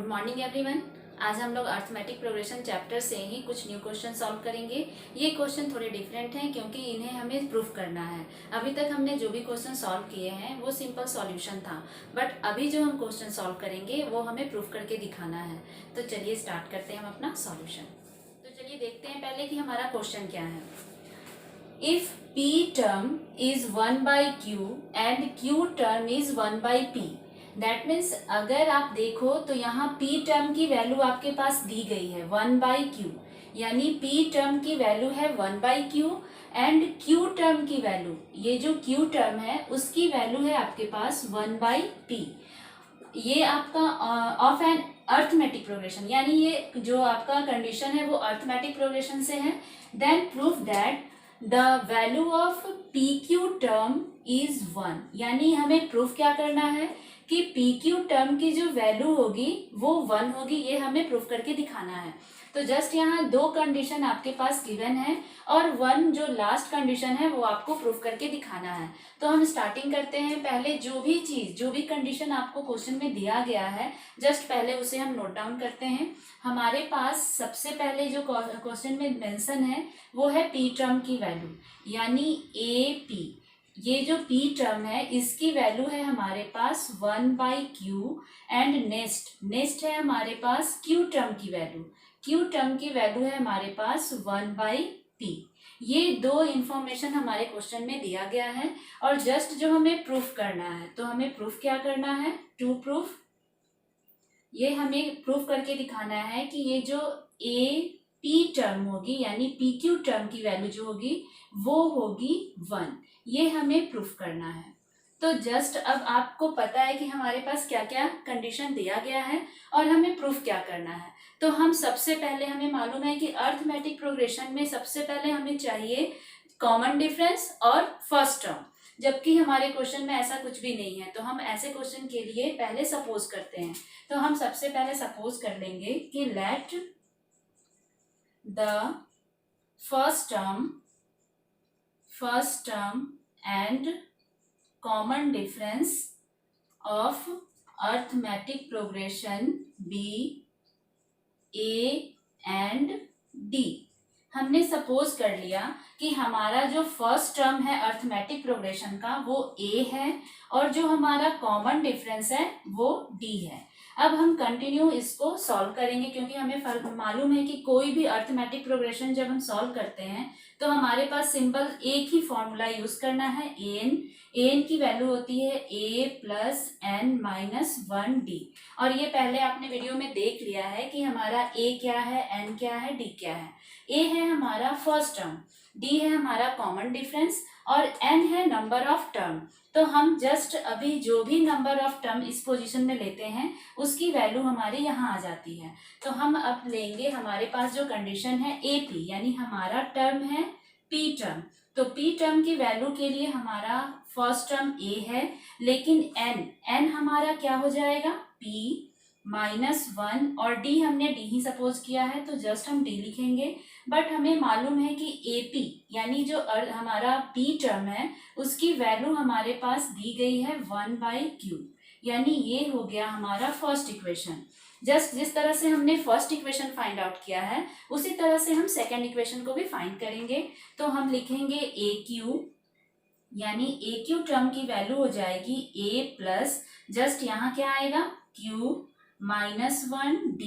Morning everyone. आज हम लोग अर्थमेटिक प्रोग्रेशन चैप्टर से ही कुछ न्यू क्वेश्चन सॉल्व करेंगे। ये क्वेश्चन थोड़े डिफरेंट हैं क्योंकि इन्हें हमें प्रूफ करना है। अभी तक हमने जो भी क्वेश्चन सॉल्व किए हैं वो सिंपल सॉल्यूशन था, बट अभी जो हम क्वेश्चन सॉल्व करेंगे वो हमें प्रूफ करके दिखाना है। तो चलिए स्टार्ट करते हैं हम अपना सॉल्यूशन। तो चलिए देखते हैं पहले कि हमारा क्वेश्चन क्या है। If P term is 1 by Q and Q term is 1 by P, that means अगर आप देखो तो यहाँ P टर्म की वैल्यू आपके पास दी गई है 1 by Q, यानी P टर्म की वैल्यू है 1 by Q and Q term की वैल्यू, ये जो Q टर्म है उसकी वैल्यू है आपके पास 1 by P। ये आपका ऑफ एन अर्थमेटिक प्रोग्रेशन, यानी ये जो आपका कंडीशन है वो अर्थमेटिक प्रोग्रेशन से है। Then proof that the value of P Q term is 1, यानी हमें प्रूफ क्या करना है कि पी क्यू टर्म की जो वैल्यू होगी वो 1 होगी, ये हमें प्रूफ करके दिखाना है। तो जस्ट यहाँ दो कंडीशन आपके पास गिवन है और 1 जो लास्ट कंडीशन है वो आपको प्रूफ करके दिखाना है। तो हम स्टार्टिंग करते हैं। पहले जो भी चीज, जो भी कंडीशन आपको क्वेश्चन में दिया गया है, जस्ट पहले उसे हम नोट डाउन करते हैं। हमारे पास सबसे पहले जो क्वेश्चन में मेंशन है वो है पी टर्म की वैल्यू, यानी ए पी। ये जो P टर्म है इसकी वैल्यू है हमारे पास 1 by Q एंड नेक्स्ट है हमारे पास Q टर्म की वैल्यू। Q टर्म की वैल्यू है हमारे पास 1 by P। ये दो इंफॉर्मेशन हमारे क्वेश्चन में दिया गया है और जस्ट जो हमें प्रूफ करना है, तो हमें प्रूफ क्या करना है, टू प्रूफ, ये हमें प्रूफ करके दिखाना है कि ये जो A P टर्म होगी यानी P Q टर्म की वैल्यू जो होगी वो होगी 1, ये हमें प्रूफ करना है। तो जस्ट अब आपको पता है कि हमारे पास क्या क्या कंडीशन दिया गया है और हमें प्रूफ क्या करना है। तो हम सबसे पहले, हमें मालूम है कि अर्थमेटिक प्रोग्रेशन में सबसे पहले हमें चाहिए कॉमन डिफरेंस और फर्स्ट टर्म, जबकि हमारे क्वेश्चन में ऐसा कुछ भी नहीं है। तो हम ऐसे क्वेश्चन के लिए पहले सपोज करते हैं। तो हम सबसे पहले सपोज कर लेंगे कि let the first term and common difference of arithmetic progression be A and D। हमने सपोज कर लिया कि हमारा जो फर्स्ट टर्म है अर्थमेटिक प्रोग्रेशन का वो A है और जो हमारा कॉमन डिफरेंस है वो D है। अब हम कंटिन्यू इसको सॉल्व करेंगे क्योंकि हमें मालूम है कि कोई भी अर्थमेटिक प्रोग्रेशन जब हम सॉल्व करते हैं तो हमारे पास सिंपल एक ही फॉर्मूला यूज करना है, an की वैल्यू होती है a plus N minus 1d। और ये पहले आपने वीडियो में देख लिया है कि हमारा a क्या है, n क्या है, d क्या है। a है हमारा फर्स्ट टर्म, d है हमारा कॉमन डिफरेंस और n है नंबर ऑफ टर्म। तो हम जस्ट अभी जो भी नंबर ऑफ टर्म इस पोजीशन में लेते हैं उसकी वैल्यू हमारी यहाँ आ जाती है। तो हम अब लेंगे, हमारे पास जो कंडीशन है ए पी, यानी हमारा टर्म है पी टर्म। तो पी टर्म की वैल्यू के लिए हमारा फर्स्ट टर्म ए है, लेकिन एन हमारा क्या हो जाएगा, पी माइनस 1 और डी हमने डी ही सपोज किया है तो जस्ट हम डी लिखेंगे। बट हमें मालूम है कि ए पी यानी जो हमारा पी टर्म है उसकी वैल्यू हमारे पास दी गई है 1 by Q, यानी ये हो गया हमारा फर्स्ट इक्वेशन। जस्ट जिस तरह से हमने फर्स्ट इक्वेशन फाइंड आउट किया है उसी तरह से हम सेकेंड इक्वेशन को भी फाइंड करेंगे। तो हम लिखेंगे ए क्यू, यानी ए क्यू टर्म की वैल्यू हो जाएगी ए प्लस, जस्ट यहाँ क्या आएगा, क्यू माइनस 1d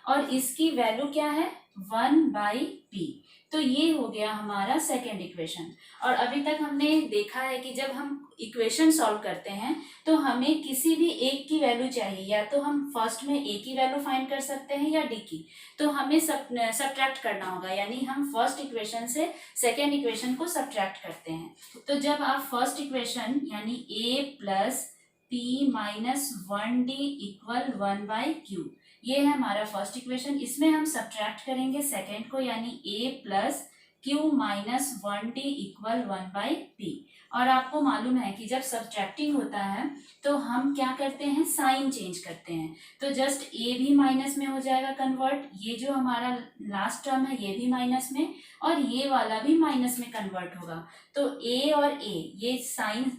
और इसकी वैल्यू क्या है 1 by P। तो ये हो गया हमारा सेकेंड इक्वेशन। और अभी तक हमने देखा है कि जब हम इक्वेशन सॉल्व करते हैं तो हमें किसी भी एक की वैल्यू चाहिए, या तो हम फर्स्ट में ए की वैल्यू फाइंड कर सकते हैं या डी की। तो हमें सब्ट्रैक्ट करना होगा, यानी हम फर्स्ट इक्वेशन से सेकेंड इक्वेशन को सब्ट्रैक्ट करते हैं। तो जब आप फर्स्ट इक्वेशन यानी a plus p minus 1d equal 1 by Q, ये है हमारा फर्स्ट इक्वेशन। इसमें हम सब्ट्रैक्ट करेंगे सेकेंड को, यानी a plus Q minus 1d equal 1 by P। और आपको मालूम है कि जब सब्ट्रैक्टिंग होता है तो हम क्या करते हैं, साइन चेंज करते हैं। तो जस्ट a भी माइनस में हो जाएगा कन्वर्ट, ये जो हमारा लास्ट टर्म है ये भी माइनस में और ये वाला भी माइनस में कन्वर्ट होगा। तो a और a ये साइन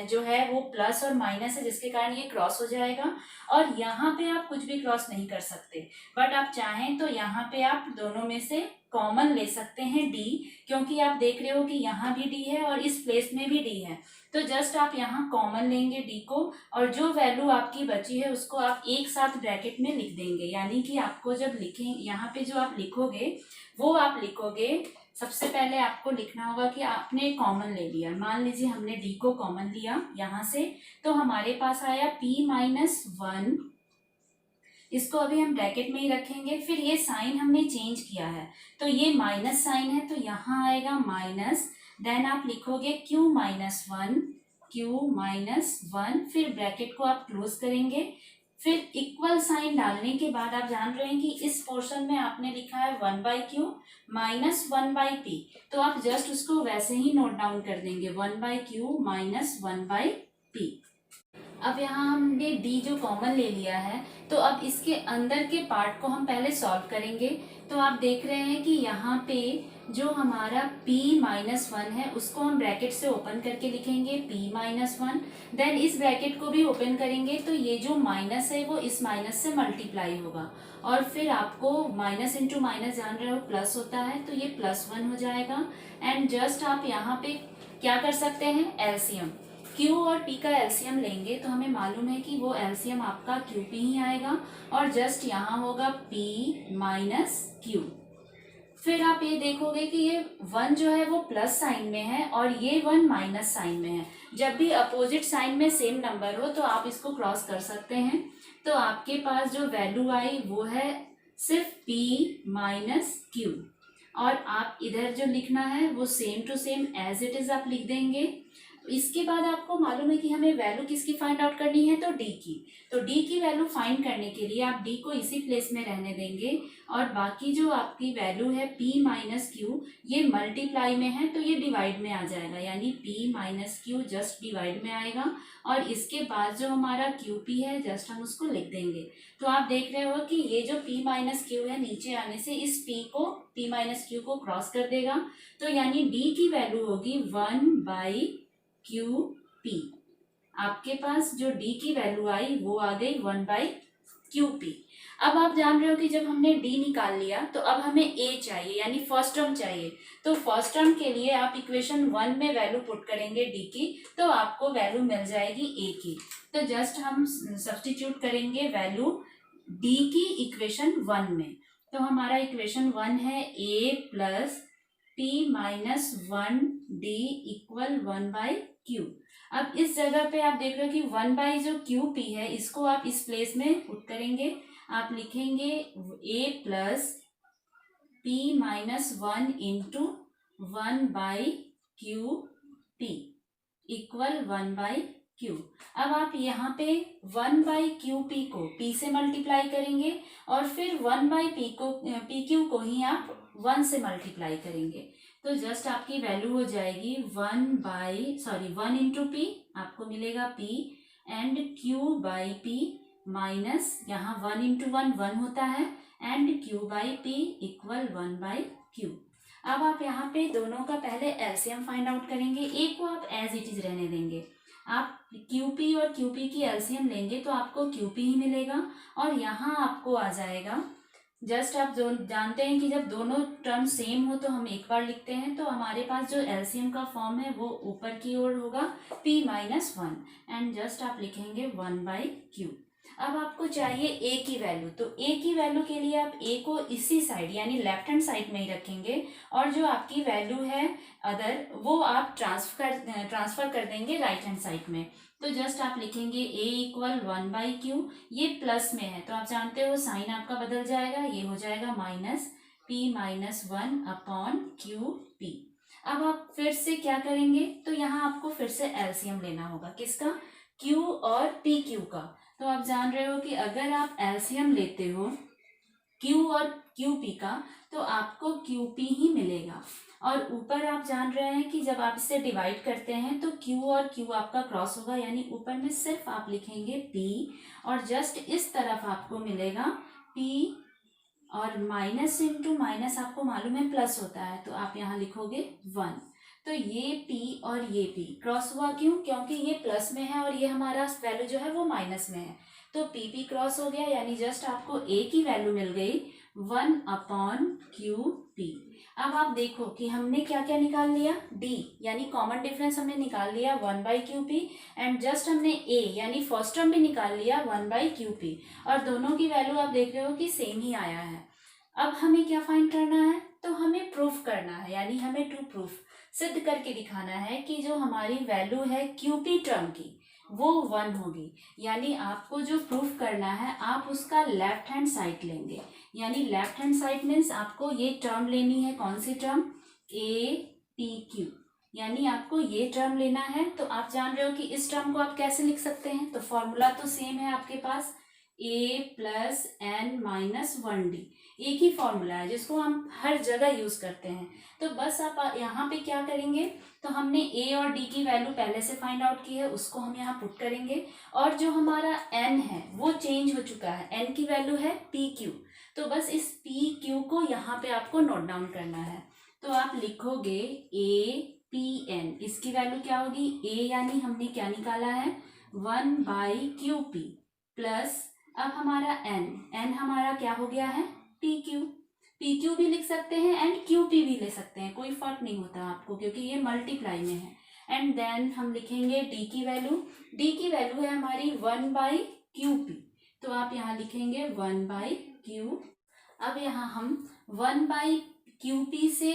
जो है वो प्लस और माइनस है, जिसके कारण ये क्रॉस हो जाएगा। और यहाँ पे आप कुछ भी क्रॉस नहीं कर सकते, बट आप चाहें तो यहाँ पे आप दोनों में से कॉमन ले सकते हैं डी, क्योंकि आप देख रहे हो कि यहाँ भी डी है और इस प्लेस में भी डी है। तो जस्ट आप यहाँ कॉमन लेंगे डी को, और जो वैल्यू आपकी बची है उसको आप एक साथ ब्रैकेट में लिख देंगे। यानी कि आपको जब लिखें, यहाँ पे जो आप लिखोगे वो आप लिखोगे, सबसे पहले आपको लिखना होगा कि आपने कॉमन ले लिया। मान लीजिए हमने डी को कॉमन लिया यहाँ से, तो हमारे पास आया p-1। इसको अभी हम ब्रैकेट में ही रखेंगे। फिर ये साइन हमने चेंज किया है, तो ये माइनस साइन है, तो यहाँ आएगा माइनस। देन आप लिखोगे q-1, q-1, फिर ब्रैकेट को आप क्लोज करेंगे। फिर इक्वल साइन डालने के बाद आप जान रहे हैं कि इस पोर्शन में आपने लिखा है 1/q माइनस 1/p, तो आप जस्ट उसको वैसे ही नोट डाउन कर देंगे, 1/q माइनस 1/p। अब यहाँ हमने d जो कॉमन ले लिया है, तो अब इसके अंदर के पार्ट को हम पहले सॉल्व करेंगे। तो आप देख रहे हैं कि यहाँ पे जो हमारा p-1 है उसको हम ब्रैकेट से ओपन करके लिखेंगे p-1। देन इस ब्रैकेट को भी ओपन करेंगे, तो ये जो माइनस है वो इस माइनस से मल्टीप्लाई होगा, और फिर आपको माइनस इंटू माइनस जान रहे हो प्लस होता है, तो ये +1 हो जाएगा। एंड जस्ट आप यहाँ पे क्या कर सकते हैं, एलसीएम, Q और P का एलसीएम लेंगे तो हमें मालूम है कि वो एलसीएम आपका QP ही आएगा, और जस्ट यहाँ होगा P-Q। फिर आप ये देखोगे कि ये 1 जो है वो प्लस साइन में है और ये 1 माइनस साइन में है। जब भी अपोजिट साइन में सेम नंबर हो तो आप इसको क्रॉस कर सकते हैं। तो आपके पास जो वैल्यू आई वो है सिर्फ P-Q, और आप इधर जो लिखना है वो same to same as it is आप लिख देंगे। इसके बाद आपको मालूम है कि हमें वैल्यू किसकी फाइंड आउट करनी है, तो डी की। तो डी की वैल्यू फाइंड करने के लिए आप डी को इसी प्लेस में रहने देंगे, और बाकी जो आपकी वैल्यू है P-Q ये मल्टीप्लाई में है तो ये डिवाइड में आ जाएगा, यानी P-Q जस्ट डिवाइड में आएगा, और इसके बाद जो हमारा QP है जस्ट हम उसको लिख देंगे। तो आप देख रहे हो कि ये जो P-Q है नीचे आने से इस P-Q को क्रॉस कर देगा, तो यानी डी की वैल्यू होगी 1/QP। आपके पास जो D की वैल्यू आई वो आ गई 1/QP। अब आप जान रहे हो कि जब हमने D निकाल लिया तो अब हमें A चाहिए, यानी फर्स्ट टर्म चाहिए। तो फर्स्ट टर्म के लिए आप इक्वेशन 1 में वैल्यू पुट करेंगे D की, तो आपको वैल्यू मिल जाएगी A की। तो जस्ट हम सब्स्टिट्यूट करेंगे वैल्यू D की इक्वेशन 1 में। तो हमारा इक्वेशन 1 है A plus P-1D equal 1/Q। अब इस जगह पे आप देख रहे हो कि 1 जो QP है इसको आप इस प्लेस में पुट करेंगे। आप लिखेंगे A plus P-1 into 1/QP equal 1/Q। अब आप यहाँ पे 1/QP को P से मल्टीप्लाई करेंगे, और फिर 1/PQ को ही आप 1 से मल्टीप्लाई करेंगे। तो जस्ट आपकी वैल्यू हो जाएगी 1 इंटू P, आपको मिलेगा P, एंड Q/P माइनस यहाँ 1 इंटू 1 होता है, एंड Q/P इक्वल 1/Q। अब आप यहाँ पे दोनों का पहले एलसीएम फाइंड आउट करेंगे। ए को आप एज इट इज रहने देंगे। आप QP और QP की एलसीएम लेंगे तो आपको QP ही मिलेगा, और यहाँ आपको आ जाएगा, जस्ट आप जो जानते हैं कि जब दोनों टर्म सेम हो तो हम एक बार लिखते हैं, तो हमारे पास जो एलसीएम का फॉर्म है वो ऊपर की ओर होगा P-1, एंड जस्ट आप लिखेंगे 1/Q। अब आपको चाहिए A की वैल्यू, तो A की वैल्यू के लिए आप A को इसी साइड यानी लेफ्ट हैंड साइड में ही रखेंगे, और जो आपकी वैल्यू है अदर वो आप ट्रांसफर कर देंगे राइट हैंड साइड में। तो जस्ट आप लिखेंगे A इक्वल 1/Q, ये प्लस में है तो आप जानते हो साइन आपका बदल जाएगा, ये हो जाएगा माइनस P-1 अपॉन QP। अब आप फिर से क्या करेंगे, तो यहाँ आपको फिर से एलसीएम लेना होगा, किसका, Q और PQ का। तो आप जान रहे हो कि अगर आप एलसीएम लेते हो Q और QP का तो आपको QP ही मिलेगा, और ऊपर आप जान रहे हैं कि जब आप इसे डिवाइड करते हैं तो Q और Q आपका क्रॉस होगा, यानी ऊपर में सिर्फ आप लिखेंगे P, और जस्ट इस तरफ आपको मिलेगा P, और माइनस इंटू माइनस आपको मालूम है प्लस होता है, तो आप यहाँ लिखोगे 1। तो ये p और ये p क्रॉस हुआ क्यों? क्योंकि ये प्लस में है और ये हमारा वैल्यू जो है वो माइनस में है, तो p क्रॉस हो गया, यानी जस्ट आपको a की वैल्यू मिल गई 1/QP। अब आप देखो कि हमने क्या क्या निकाल लिया, d यानी कॉमन डिफरेंस हमने निकाल लिया 1/QP, एंड जस्ट हमने a यानी फर्स्ट टर्म भी निकाल लिया 1/QP, और दोनों की वैल्यू आप देख रहे हो कि सेम ही आया है। अब हमें क्या फाइंड करना है, तो हमें प्रूफ करना है, यानी हमें टू प्रूफ सिद्ध करके दिखाना है कि जो हमारी वैल्यू है QP टर्म की वो 1 होगी। यानी आपको जो प्रूफ करना है आप उसका लेफ्ट हैंड साइड लेंगे, यानी लेफ्ट हैंड साइड मीन्स आपको ये टर्म लेनी है, कौन सी टर्म, APQ, यानी आपको ये टर्म लेना है। तो आप जान रहे हो कि इस टर्म को आप कैसे लिख सकते हैं, तो फॉर्मूला तो सेम है आपके पास, a plus n minus 1d, एक ही फॉर्मूला है जिसको हम हर जगह यूज करते हैं। तो बस आप यहाँ पे क्या करेंगे, तो हमने a और d की वैल्यू पहले से फाइंड आउट की है, उसको हम यहाँ पुट करेंगे, और जो हमारा n है वो चेंज हो चुका है, n की वैल्यू है pq, तो बस इस pq को यहाँ पे आपको नोट डाउन करना है। तो आप लिखोगे APN, इसकी वैल्यू क्या होगी, a यानी हमने क्या निकाला है 1/QP प्लस अब हमारा n हमारा क्या हो गया है PQ भी लिख सकते हैं एंड QP भी ले सकते हैं, कोई फर्क नहीं होता आपको क्योंकि ये मल्टीप्लाई में है। एंड देन हम लिखेंगे d की वैल्यू है हमारी 1/QP, तो आप यहाँ लिखेंगे 1/Q। अब यहाँ हम 1/QP से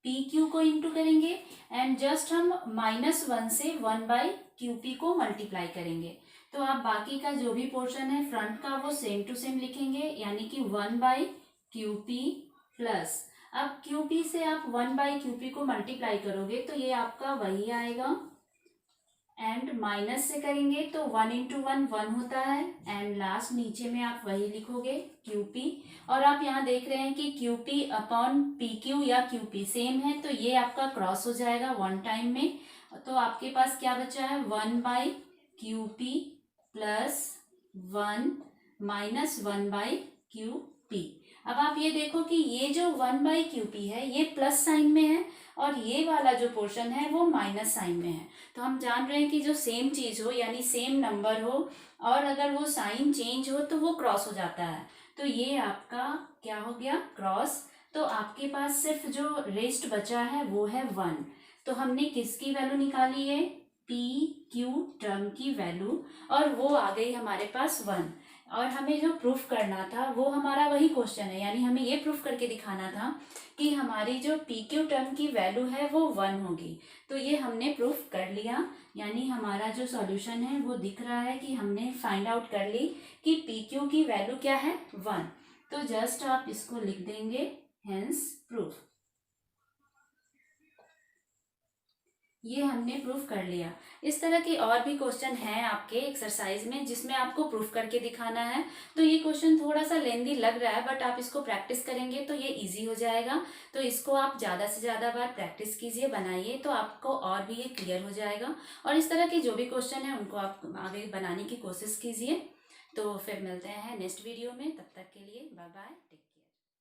PQ को इंटू करेंगे एंड जस्ट हम -1 से 1/QP को मल्टीप्लाई करेंगे। तो आप बाकी का जो भी पोर्शन है फ्रंट का वो सेम टू सेम लिखेंगे, यानी कि 1/QP प्लस अब QP से आप 1/QP को मल्टीप्लाई करोगे तो ये आपका वही आएगा, एंड माइनस से करेंगे तो 1 × 1 1 होता है, एंड लास्ट नीचे में आप वही लिखोगे QP। और आप यहाँ देख रहे हैं कि QP अपॉन PQ या QP सेम है, तो ये आपका क्रॉस हो जाएगा वन टाइम में। तो आपके पास क्या बचा है 1/QP प्लस 1 माइनस 1/QP। अब आप ये देखो कि ये जो 1/QP है ये प्लस साइन में है और ये वाला जो पोर्शन है वो माइनस साइन में है। तो हम जान रहे हैं कि जो सेम चीज हो यानी सेम नंबर हो और अगर वो साइन चेंज हो तो वो क्रॉस हो जाता है, तो ये आपका क्या हो गया क्रॉस। तो आपके पास सिर्फ जो रेस्ट बचा है वो है 1। तो हमने किसकी वैल्यू निकाली है PQ टर्म की वैल्यू, और वो आ गई हमारे पास 1। और हमें जो प्रूफ करना था वो हमारा वही क्वेश्चन है, यानी हमें ये प्रूफ करके दिखाना था कि हमारी जो PQ टर्म की वैल्यू है वो 1 होगी। तो ये हमने प्रूफ कर लिया, यानी हमारा जो सॉल्यूशन है वो दिख रहा है कि हमने फाइंड आउट कर ली कि PQ की वैल्यू क्या है 1। तो जस्ट आप इसको लिख देंगे हेंस प्रूफ। ये हमने प्रूफ कर लिया। इस तरह के और भी क्वेश्चन हैं आपके एक्सरसाइज में जिसमें आपको प्रूफ करके दिखाना है। तो ये क्वेश्चन थोड़ा सा लेंदी लग रहा है बट आप इसको प्रैक्टिस करेंगे तो ये इजी हो जाएगा। तो इसको आप ज़्यादा से ज़्यादा बार प्रैक्टिस कीजिए, बनाइए, तो आपको और भी ये क्लियर हो जाएगा। और इस तरह के जो भी क्वेश्चन है उनको आप आगे बनाने की कोशिश कीजिए। तो फिर मिलते हैं नेक्स्ट वीडियो में, तब तक के लिए बाय बाय।